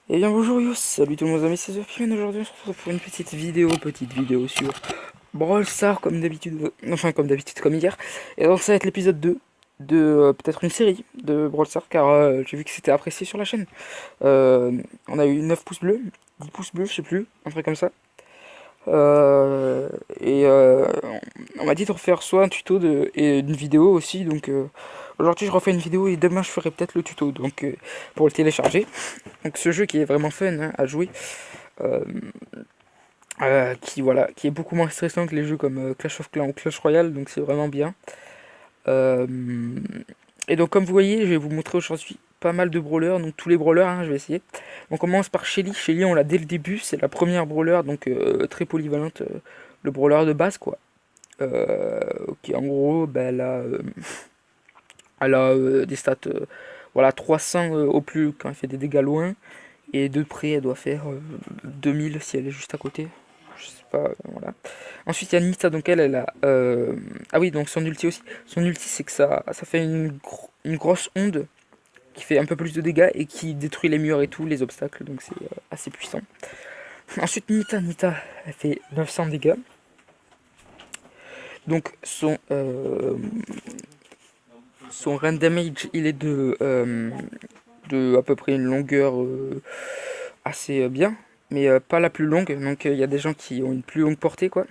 Eh bien bonjour Yous, salut tout le monde, amis, c'est Zophion. Aujourd'hui on se retrouve pour une petite vidéo sur Brawl Stars comme d'habitude, enfin comme d'habitude comme hier. Et donc ça va être l'épisode 2 de peut-être une série de Brawl Stars car j'ai vu que c'était apprécié sur la chaîne. On a eu 9 pouces bleus, 10 pouces bleus, je sais plus, un truc comme ça. Euh, et on m'a dit de refaire soit un tuto et une vidéo aussi, donc aujourd'hui je refais une vidéo et demain je ferai peut-être le tuto donc pour le télécharger. Donc ce jeu qui est vraiment fun hein, à jouer, euh, qui est beaucoup moins stressant que les jeux comme Clash of Clans ou Clash Royale, donc c'est vraiment bien. Euh, et donc comme vous voyez, je vais vous montrer aujourd'hui pas mal de brawlers, donc tous les brawlers, hein, je vais essayer. On commence par Shelly. Shelly on l'a dès le début, c'est la première brawler, donc très polyvalente, le brawler de base quoi. Ok, en gros, bah, elle a des stats voilà, 300 au plus quand elle fait des dégâts loin. Et de près, elle doit faire 2000 si elle est juste à côté. Je sais pas, voilà. Ensuite, il y a Nita, donc elle a. Ah oui, donc son ulti aussi. Son ulti, c'est que ça fait une grosse onde qui fait un peu plus de dégâts et qui détruit les murs et tout, les obstacles, donc c'est assez puissant. Ensuite, Nita, elle fait 900 dégâts. Donc son run damage, il est de à peu près une longueur assez bien, mais pas la plus longue. Donc il y a des gens qui ont une plus longue portée, quoi.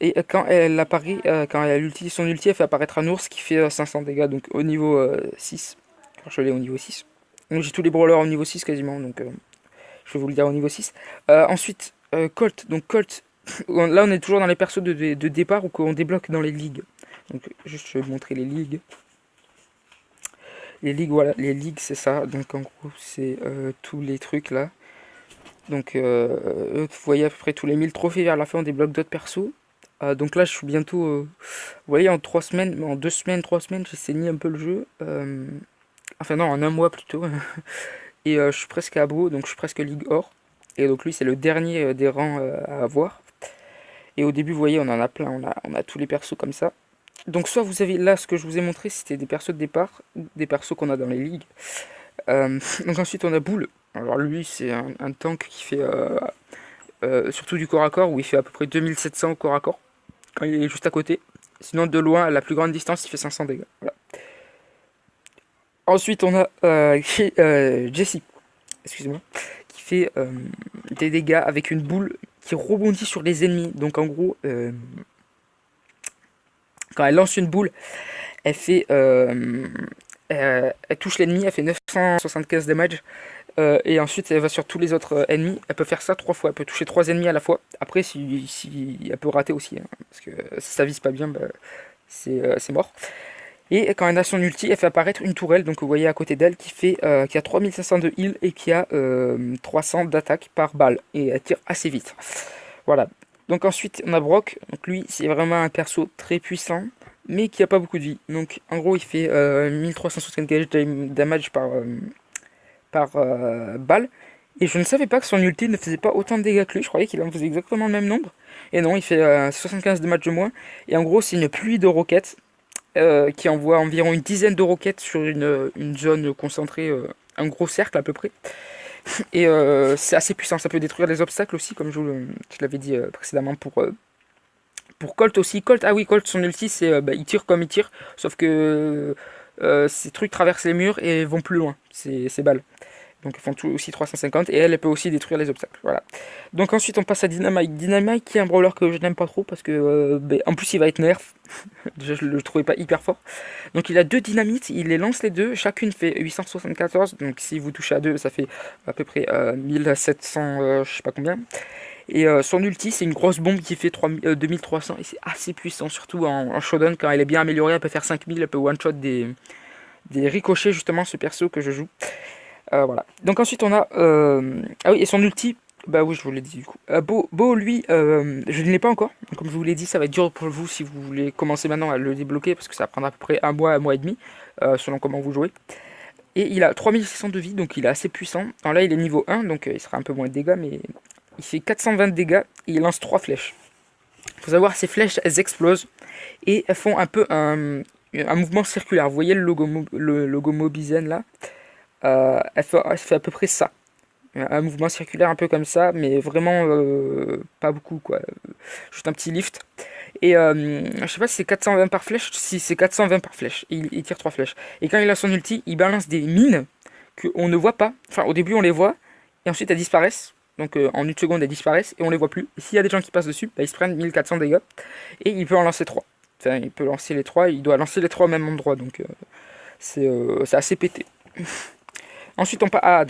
Et quand elle apparaît, quand elle utilise son ulti, elle fait apparaître un ours qui fait 500 dégâts, donc au niveau 6. Quand je l'ai au niveau 6. Donc j'ai tous les brawlers au niveau 6 quasiment, donc je vais vous le dire au niveau 6. Ensuite, Colt. Donc Colt, là on est toujours dans les persos de départ ou qu'on débloque dans les ligues. Donc juste je vais vous montrer les ligues. Les ligues, voilà, les ligues c'est ça. Donc en gros c'est tous les trucs là. Donc, vous voyez à peu près tous les 1000 trophées vers la fin, on débloque d'autres persos. Donc là, je suis bientôt. Vous voyez, en 3 semaines, en 2 semaines, 3 semaines, j'ai saigné un peu le jeu. Enfin, non, en un mois plutôt. Et je suis presque à bout, donc je suis presque Ligue Or. Et donc lui, c'est le dernier des rangs à avoir. Et au début, vous voyez, on en a plein, on a tous les persos comme ça. Donc, soit vous avez là, ce que je vous ai montré, c'était des persos de départ, des persos qu'on a dans les ligues. Donc, ensuite, on a Bull. Alors, lui, c'est un tank qui fait surtout du corps à corps où il fait à peu près 2700 au corps à corps quand il est juste à côté. Sinon, de loin, à la plus grande distance, il fait 500 dégâts. Voilà. Ensuite, on a Jessie, excusez-moi, qui fait des dégâts avec une boule qui rebondit sur les ennemis. Donc, en gros, quand elle lance une boule, elle fait, elle touche l'ennemi, elle fait 975 damage. Et ensuite, elle va sur tous les autres ennemis. Elle peut faire ça 3 fois. Elle peut toucher 3 ennemis à la fois. Après, si elle peut rater aussi, hein, parce que si ça vise pas bien, bah, c'est mort. Et quand elle a son ulti, elle fait apparaître une tourelle. Donc vous voyez à côté d'elle qui a 3500 de heal et qui a 300 d'attaque par balle. Et elle tire assez vite. Voilà. Donc ensuite, on a Brock. Donc lui, c'est vraiment un perso très puissant, mais qui a pas beaucoup de vie. Donc en gros, il fait 1375 damage par balle. Et je ne savais pas que son ulti ne faisait pas autant de dégâts que lui. Je croyais qu'il en faisait exactement le même nombre. Et non, il fait 75 de match de moins. Et en gros, c'est une pluie de roquettes qui envoie environ une dizaine de roquettes sur une zone concentrée, un gros cercle à peu près. Et c'est assez puissant. Ça peut détruire les obstacles aussi, comme je l'avais dit précédemment pour Colt aussi. Colt, ah oui, Colt, son ulti, c'est bah, il tire comme il tire. Sauf que ces trucs traversent les murs et vont plus loin. C'est balles. Donc elles font tout aussi 350 et elle peut aussi détruire les obstacles. Voilà. Donc ensuite on passe à Dynamite. Dynamite qui est un brawler que je n'aime pas trop parce que en plus il va être nerf. Déjà je le trouvais pas hyper fort. Donc il a deux dynamites, il les lance les deux, chacune fait 874. Donc si vous touchez à deux ça fait à peu près 1700 je sais pas combien. Et son ulti c'est une grosse bombe qui fait 2300 et c'est assez puissant surtout en showdown quand elle est bien améliorée, elle peut faire 5000, elle peut one shot des ricochets justement ce perso que je joue. Voilà. Donc ensuite on a ah oui et son ulti bah oui je vous l'ai dit du coup. Beau lui je ne l'ai pas encore. Donc, comme je vous l'ai dit ça va être dur pour vous si vous voulez commencer maintenant à le débloquer parce que ça va prendre à peu près un mois et demi selon comment vous jouez. Et il a 3600 de vie donc il est assez puissant. Alors là il est niveau 1 donc il sera un peu moins de dégâts mais il fait 420 de dégâts et il lance 3 flèches. Il faut savoir ces flèches elles explosent et elles font un peu un mouvement circulaire. Vous voyez le logo Mobizen là elle fait à peu près ça. Un mouvement circulaire un peu comme ça, mais vraiment pas beaucoup, quoi. Juste un petit lift. Et je sais pas si c'est 420 par flèche. Si c'est 420 par flèche. Il tire 3 flèches. Et quand il a son ulti, il balance des mines qu'on ne voit pas. Enfin, au début, on les voit. Et ensuite, elles disparaissent. Donc en une seconde, elles disparaissent. Et on les voit plus. Et s'il y a des gens qui passent dessus, bah, ils se prennent 1400 dégâts. Et il peut en lancer 3. Enfin, il peut lancer les 3. Il doit lancer les 3 au même endroit. Donc c'est assez pété. Ensuite,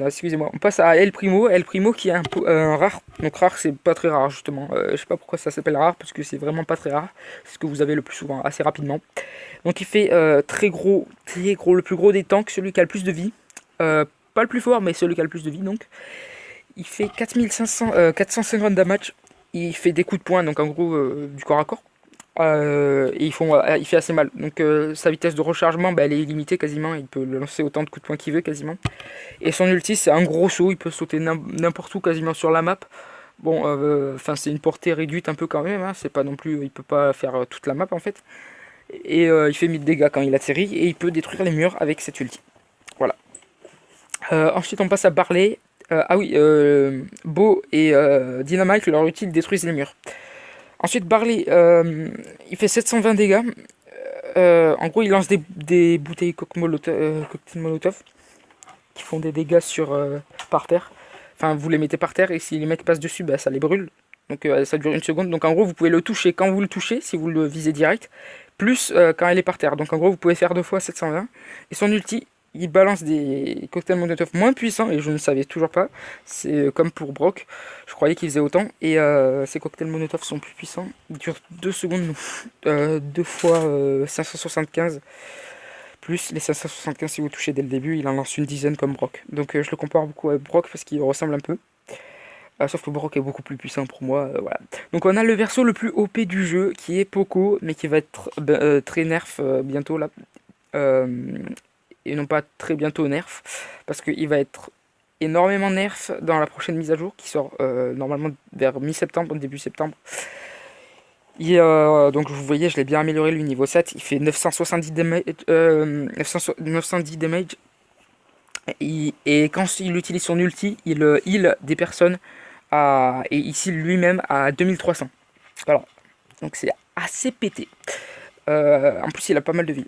excusez-moi, on passe à El Primo. El Primo qui est un rare. Donc rare, c'est pas très rare justement. Je sais pas pourquoi ça s'appelle rare parce que c'est vraiment pas très rare. C'est ce que vous avez le plus souvent, assez rapidement. Donc il fait très gros, le plus gros des tanks, celui qui a le plus de vie. Pas le plus fort, mais celui qui a le plus de vie donc. Il fait 450 damage. Il fait des coups de poing, donc en gros du corps à corps. Et il fait assez mal. Donc sa vitesse de rechargement, bah, elle est illimitée quasiment. Il peut lancer autant de coups de poing qu'il veut quasiment. Et son ulti, c'est un gros saut. Il peut sauter n'importe où quasiment sur la map. Bon, enfin c'est une portée réduite un peu quand même. Hein. C'est pas non plus, il peut pas faire toute la map en fait. Et il fait 1000 dégâts quand il atterrit et il peut détruire les murs avec cette ulti. Voilà. Ensuite, on passe à Barley. Ah oui, Beau et Dynamite, leur ulti, ils détruisent les murs. Ensuite, Barley, il fait 720 dégâts. En gros, il lance des bouteilles cocktail Molotov qui font des dégâts par terre. Enfin, vous les mettez par terre et si les mecs passent dessus, bah, ça les brûle. Donc ça dure une seconde. Donc en gros, vous pouvez le toucher quand vous le touchez, si vous le visez direct, plus quand elle est par terre. Donc en gros, vous pouvez faire 2 fois 720. Et son ulti, il balance des cocktails Molotov moins puissants et je ne savais toujours pas. C'est comme pour Brock, je croyais qu'il faisait autant. Et ces cocktails Molotov sont plus puissants. Ils durent 2 secondes, 2 fois 575. Plus les 575 si vous touchez dès le début, il en lance une dizaine comme Brock. Donc je le compare beaucoup avec Brock parce qu'il ressemble un peu. Sauf que Brock est beaucoup plus puissant pour moi. Voilà. Donc on a le perso le plus OP du jeu qui est Poco, mais qui va être très nerf bientôt là. Euh, et non pas très bientôt nerf. Parce qu'il va être énormément nerf dans la prochaine mise à jour qui sort normalement vers mi-septembre, début septembre. Donc vous voyez, je l'ai bien amélioré lui niveau 7. Il fait 970 damage. 910 damage. Et quand il utilise son ulti, il heal des personnes et ici lui-même à 2300. Voilà. Donc c'est assez pété. En plus, il a pas mal de vie.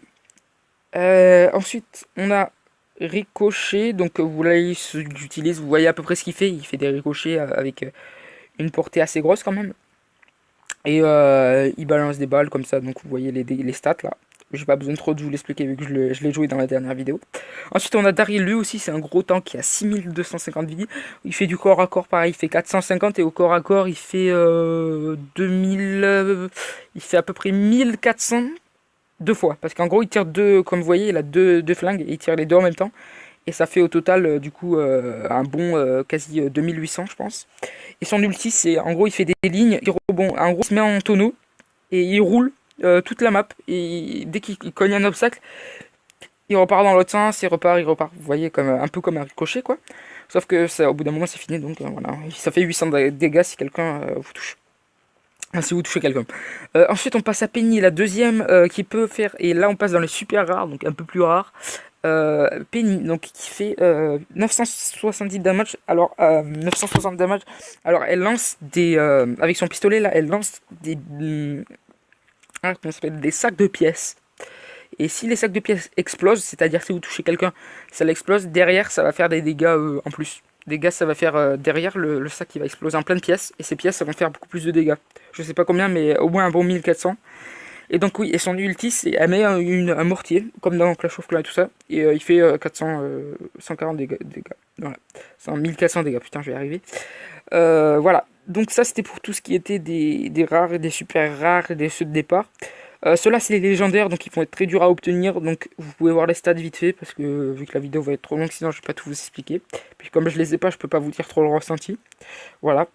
Ensuite, on a Ricochet. Donc vous voyez, j'utilise, vous voyez à peu près ce qu'il fait. Il fait des ricochets avec une portée assez grosse quand même. Et il balance des balles comme ça. Donc vous voyez les stats là. J'ai pas besoin trop de vous l'expliquer vu que je l'ai joué dans la dernière vidéo. Ensuite on a Daryl, lui aussi c'est un gros tank qui a 6250 vie. Il fait du corps à corps pareil, il fait 450 et au corps à corps il fait 2000... il fait à peu près 1400 deux fois. Parce qu'en gros il tire deux, comme vous voyez il a deux flingues et il tire les deux en même temps. Et ça fait au total du coup un bon quasi 2800 je pense. Et son ulti c'est en gros il fait des lignes, il rebond, en gros il se met en tonneau et il roule toute la map et dès qu'il cogne un obstacle il repart dans l'autre sens, il repart. Vous voyez comme un peu comme un ricochet quoi. Sauf que ça, au bout d'un moment c'est fini donc voilà. Ça fait 800 dégâts si quelqu'un vous touche. Enfin, si vous touchez quelqu'un. Ensuite on passe à Penny, la deuxième qui peut faire, et là on passe dans les super rares, donc un peu plus rares. Penny, donc qui fait 970 damage. Alors 960 damage. Alors elle lance avec son pistolet là, elle lance des sacs de pièces. Et si les sacs de pièces explosent, c'est-à-dire si vous touchez quelqu'un, ça l'explose, derrière ça va faire des dégâts en plus. Dégâts, ça va faire derrière le sac qui va exploser en plein de pièces. Et ces pièces, ça vont faire beaucoup plus de dégâts. Je sais pas combien, mais au moins un bon 1400. Et donc oui, et son ulti, c'est elle met un mortier, comme dans Clash of Clans et tout ça. Et il fait 140 dégâts. Voilà. C'est 1400 dégâts, putain, je vais y arriver. Voilà. Donc ça, c'était pour tout ce qui était des rares et des super rares et des ceux de départ. Ceux-là, c'est les légendaires, donc ils vont être très durs à obtenir. Donc vous pouvez voir les stats vite fait, parce que vu que la vidéo va être trop longue, sinon je vais pas tout vous expliquer. Puis comme je les ai pas, je peux pas vous dire trop le ressenti. Voilà.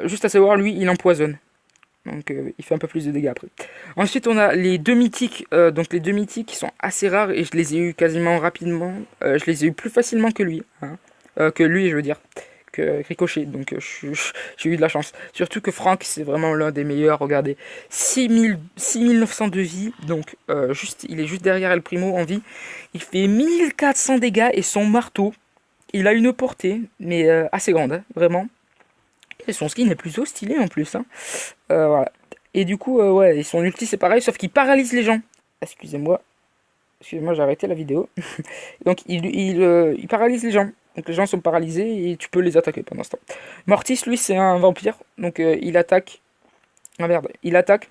Juste à savoir, lui, il empoisonne. Donc il fait un peu plus de dégâts après. Ensuite, on a les deux mythiques. Donc les deux mythiques qui sont assez rares, et je les ai eu quasiment rapidement. Je les ai eu plus facilement que lui. Hein. Que lui, je veux dire. Ricochet, donc j'ai eu de la chance. Surtout que Frank, c'est vraiment l'un des meilleurs. Regardez, 6900 de vie, donc il est juste derrière El Primo en vie. Il fait 1400 dégâts et son marteau, Il a une portée, mais assez grande, hein, vraiment. Et son skin est plutôt stylé en plus. Hein. Voilà. Et du coup, ouais, et son ulti c'est pareil, sauf qu'il paralyse les gens. Excusez-moi, excusez-moi, j'ai arrêté la vidéo. Donc il paralyse les gens. Donc les gens sont paralysés et tu peux les attaquer pendant ce temps. Mortis, lui, c'est un vampire. Donc il attaque. Ah merde, il attaque.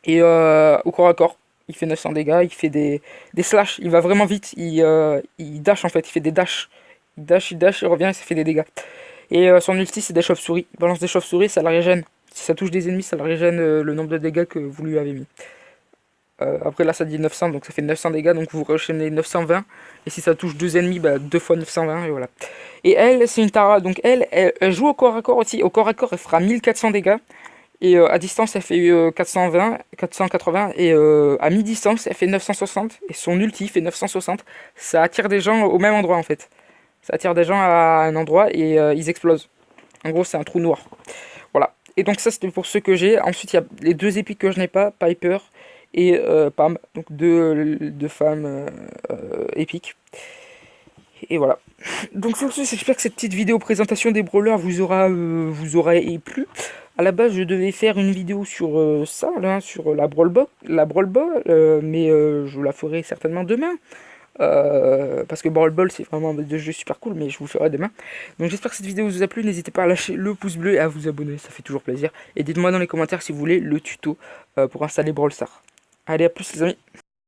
Et au corps à corps, il fait 900 dégâts, il fait des slash. Il va vraiment vite. Il dash en fait, il fait des dash. Il dash, il revient et ça fait des dégâts. Et son ulti, c'est des chauves-souris. Il balance des chauves-souris, ça la régène. Si ça touche des ennemis, ça la régène le nombre de dégâts que vous lui avez mis. Après là ça dit 900 donc ça fait 900 dégâts donc vous enchaînez 920 et si ça touche deux ennemis bah 2 fois 920 et voilà. Et elle c'est une Tara donc elle joue au corps à corps aussi, au corps à corps elle fera 1400 dégâts et à distance elle fait 420, 480 et à mi-distance elle fait 960 et son ulti fait 960. Ça attire des gens au même endroit en fait. Ça attire des gens à un endroit et ils explosent. En gros c'est un trou noir. Voilà. Et donc ça c'était pour ceux que j'ai. Ensuite il y a les deux épiques que je n'ai pas, Piper et Pam, donc deux femmes épiques. Et voilà. Donc sur ce, j'espère que cette petite vidéo présentation des brawlers vous aura plu. À la base, je devais faire une vidéo sur ça, là, sur la Brawl Ball, mais je la ferai certainement demain. Parce que Brawl Ball c'est vraiment des jeux super cool, mais je vous le ferai demain. Donc j'espère que cette vidéo vous a plu, n'hésitez pas à lâcher le pouce bleu et à vous abonner, ça fait toujours plaisir. Et dites-moi dans les commentaires si vous voulez le tuto pour installer Brawl Stars. Allez, à plus les amis.